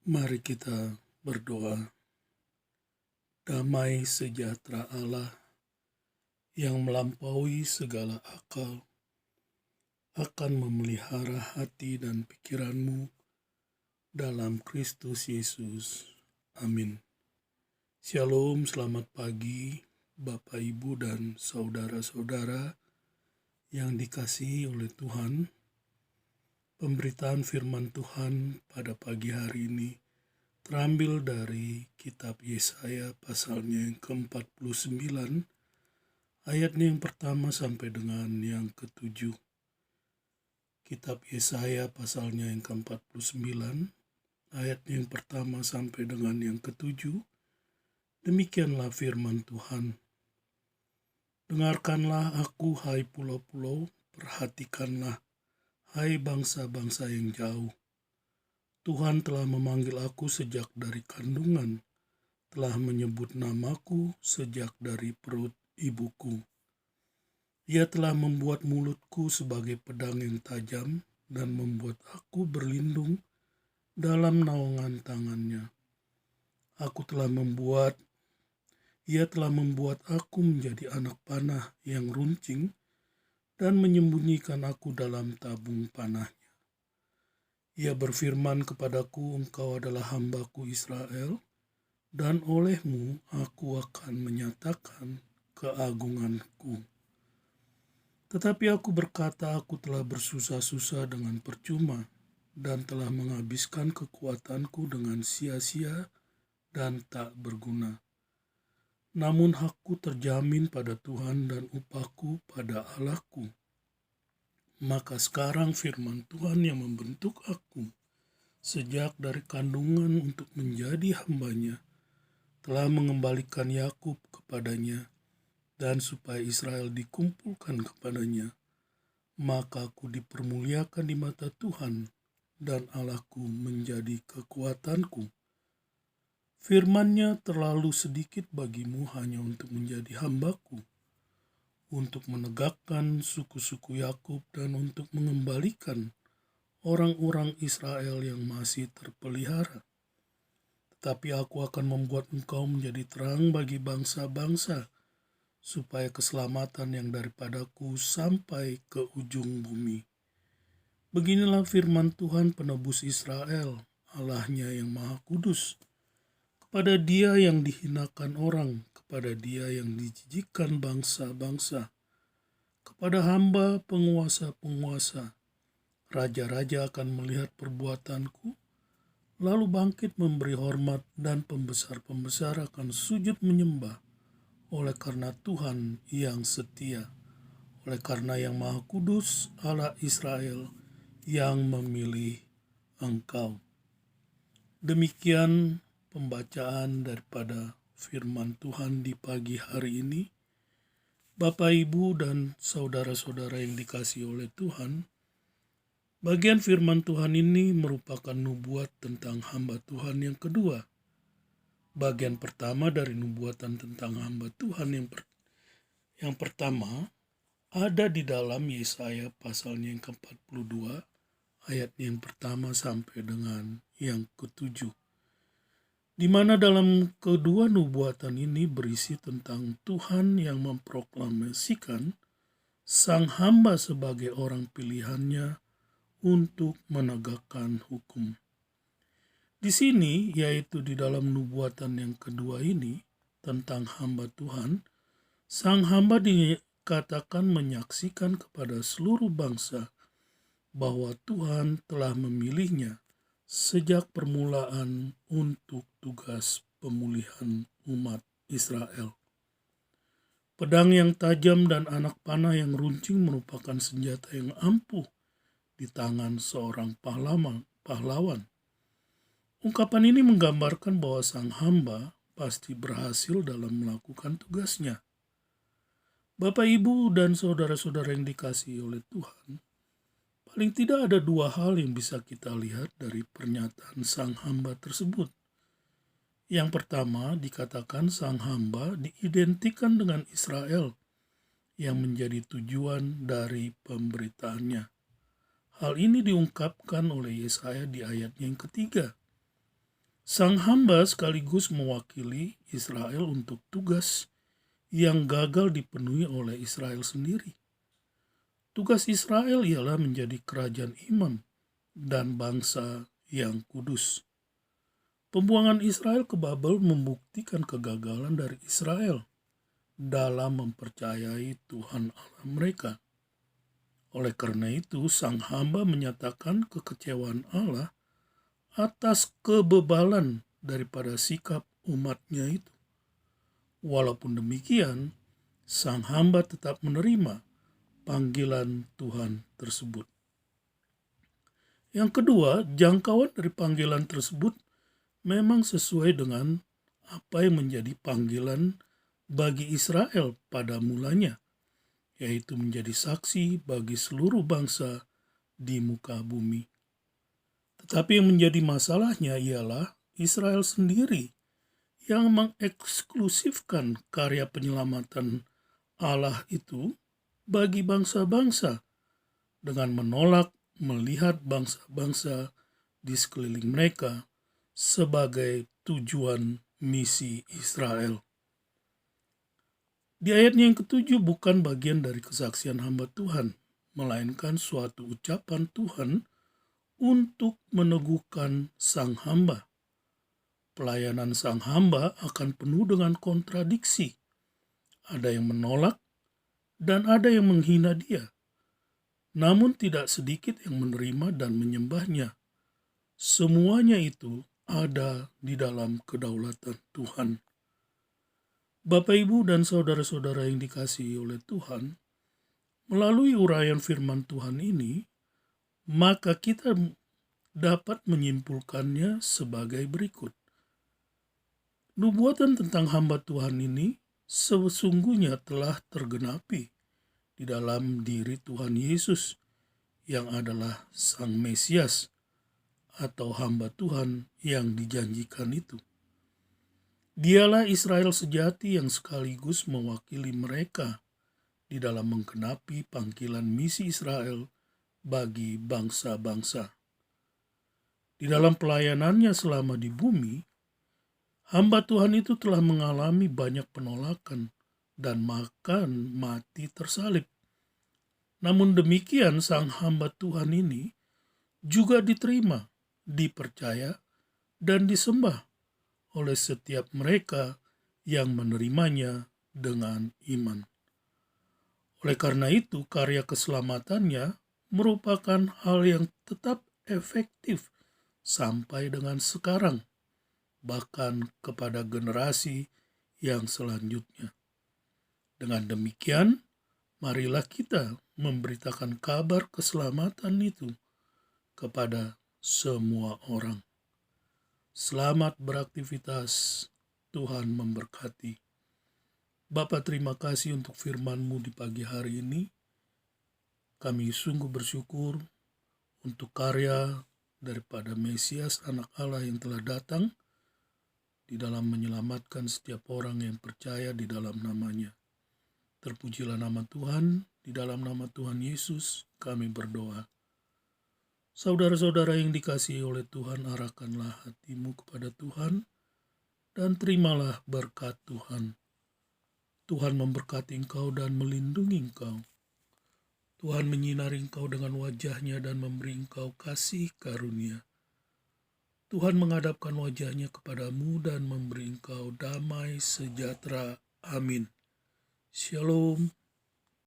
Mari kita berdoa. Damai sejahtera Allah yang melampaui segala akal akan memelihara hati dan pikiranmu dalam Kristus Yesus. Amin. Shalom, selamat pagi Bapak, Ibu, dan saudara-saudara yang dikasihi oleh Tuhan. Pemberitaan firman Tuhan pada pagi hari ini terambil dari kitab Yesaya pasalnya yang ke-49, ayatnya yang pertama sampai dengan yang ke-7. Kitab Yesaya pasalnya yang ke-49, ayatnya yang pertama sampai dengan yang ke-7. Demikianlah firman Tuhan. Dengarkanlah aku, hai pulau-pulau, perhatikanlah, hai bangsa-bangsa yang jauh. Tuhan telah memanggil aku sejak dari kandungan, telah menyebut namaku sejak dari perut ibuku. Ia telah membuat mulutku sebagai pedang yang tajam dan membuat aku berlindung dalam naungan tangannya. Ia telah membuat aku menjadi anak panah yang runcing dan menyembunyikan aku dalam tabung panahnya. Ia berfirman kepadaku, engkau adalah hambaku Israel, dan olehmu aku akan menyatakan keagunganku. Tetapi aku berkata, aku telah bersusah-susah dengan percuma, dan telah menghabiskan kekuatanku dengan sia-sia dan tak berguna. Namun hakku terjamin pada Tuhan dan upahku pada Allahku. Maka sekarang firman Tuhan yang membentuk aku sejak dari kandungan untuk menjadi hambanya, telah mengembalikan Yakub kepadanya, dan supaya Israel dikumpulkan kepadanya. Maka aku dipermuliakan di mata Tuhan, dan Allahku menjadi kekuatanku. Firman-Nya terlalu sedikit bagimu hanya untuk menjadi hambaku, untuk menegakkan suku-suku Yakub dan untuk mengembalikan orang-orang Israel yang masih terpelihara. Tetapi aku akan membuat engkau menjadi terang bagi bangsa-bangsa, supaya keselamatan yang daripadaku sampai ke ujung bumi. Beginilah firman Tuhan penebus Israel, Allahnya yang Maha Kudus. Kepada Dia yang dihinakan orang, kepada Dia yang dijijikkan bangsa-bangsa, kepada hamba penguasa-penguasa, raja-raja akan melihat perbuatanku, lalu bangkit memberi hormat, dan pembesar-pembesar akan sujud menyembah, oleh karena Tuhan yang setia, oleh karena yang Maha Kudus, Allah Israel, yang memilih engkau. Demikian pembacaan daripada firman Tuhan di pagi hari ini. Bapak, Ibu, dan saudara-saudara yang dikasihi oleh Tuhan, bagian firman Tuhan ini merupakan nubuat tentang hamba Tuhan yang kedua. Bagian pertama dari nubuatan tentang hamba Tuhan yang pertama ada di dalam Yesaya pasalnya yang ke-42, ayat yang pertama sampai dengan yang ke-7. Di mana dalam kedua nubuatan ini berisi tentang Tuhan yang memproklamasikan sang hamba sebagai orang pilihannya untuk menegakkan hukum. Di sini, yaitu di dalam nubuatan yang kedua ini tentang hamba Tuhan, sang hamba dikatakan menyaksikan kepada seluruh bangsa bahwa Tuhan telah memilihnya sejak permulaan untuk tugas pemulihan umat Israel. Pedang yang tajam dan anak panah yang runcing merupakan senjata yang ampuh di tangan seorang pahlawan. Ungkapan ini menggambarkan bahwa sang hamba pasti berhasil dalam melakukan tugasnya. Bapak, Ibu, dan saudara-saudara yang dikasihi oleh Tuhan, paling tidak ada dua hal yang bisa kita lihat dari pernyataan sang hamba tersebut. Yang pertama, dikatakan sang hamba diidentikan dengan Israel yang menjadi tujuan dari pemberitaannya. Hal ini diungkapkan oleh Yesaya di ayatnya yang ketiga. Sang hamba sekaligus mewakili Israel untuk tugas yang gagal dipenuhi oleh Israel sendiri. Tugas Israel ialah menjadi kerajaan imam dan bangsa yang kudus. Pembuangan Israel ke Babel membuktikan kegagalan dari Israel dalam mempercayai Tuhan Allah mereka. Oleh karena itu, sang hamba menyatakan kekecewaan Allah atas kebebalan daripada sikap umatnya itu. Walaupun demikian, sang hamba tetap menerima panggilan Tuhan tersebut. Yang kedua, jangkauan dari panggilan tersebut memang sesuai dengan apa yang menjadi panggilan bagi Israel pada mulanya, yaitu menjadi saksi bagi seluruh bangsa di muka bumi. Tetapi yang menjadi masalahnya ialah Israel sendiri yang mengeksklusifkan karya penyelamatan Allah itu bagi bangsa-bangsa dengan menolak melihat bangsa-bangsa di sekeliling mereka sebagai tujuan misi Israel. Di ayatnya yang ketujuh bukan bagian dari kesaksian hamba Tuhan, melainkan suatu ucapan Tuhan untuk meneguhkan sang hamba. Pelayanan sang hamba akan penuh dengan kontradiksi. Ada yang menolak dan ada yang menghina dia. Namun tidak sedikit yang menerima dan menyembahnya. Semuanya itu ada di dalam kedaulatan Tuhan. Bapak, Ibu, dan saudara-saudara yang dikasihi oleh Tuhan, melalui uraian firman Tuhan ini, maka kita dapat menyimpulkannya sebagai berikut. Nubuatan tentang hamba Tuhan ini sesungguhnya telah tergenapi di dalam diri Tuhan Yesus yang adalah Sang Mesias atau hamba Tuhan yang dijanjikan itu. Dialah Israel sejati yang sekaligus mewakili mereka di dalam menggenapi panggilan misi Israel bagi bangsa-bangsa. Di dalam pelayanannya selama di bumi, hamba Tuhan itu telah mengalami banyak penolakan dan bahkan mati tersalib. Namun demikian sang hamba Tuhan ini juga diterima, dipercaya, dan disembah oleh setiap mereka yang menerimanya dengan iman. Oleh karena itu, karya keselamatannya merupakan hal yang tetap efektif sampai dengan sekarang, bahkan kepada generasi yang selanjutnya. Dengan demikian, marilah kita memberitakan kabar keselamatan itu kepada semua orang. Selamat beraktivitas, Tuhan memberkati. Bapa, terima kasih untuk firman-Mu di pagi hari ini. Kami sungguh bersyukur untuk karya daripada Mesias anak Allah yang telah datang di dalam menyelamatkan setiap orang yang percaya di dalam namanya. Terpujilah nama Tuhan, di dalam nama Tuhan Yesus kami berdoa. Saudara-saudara yang dikasihi oleh Tuhan, arahkanlah hatimu kepada Tuhan dan terimalah berkat Tuhan. Tuhan memberkati engkau dan melindungi engkau. Tuhan menyinari engkau dengan wajah-Nya dan memberi engkau kasih karunia. Tuhan menghadapkan wajah-Nya kepadamu dan memberi engkau damai sejahtera. Amin. Shalom.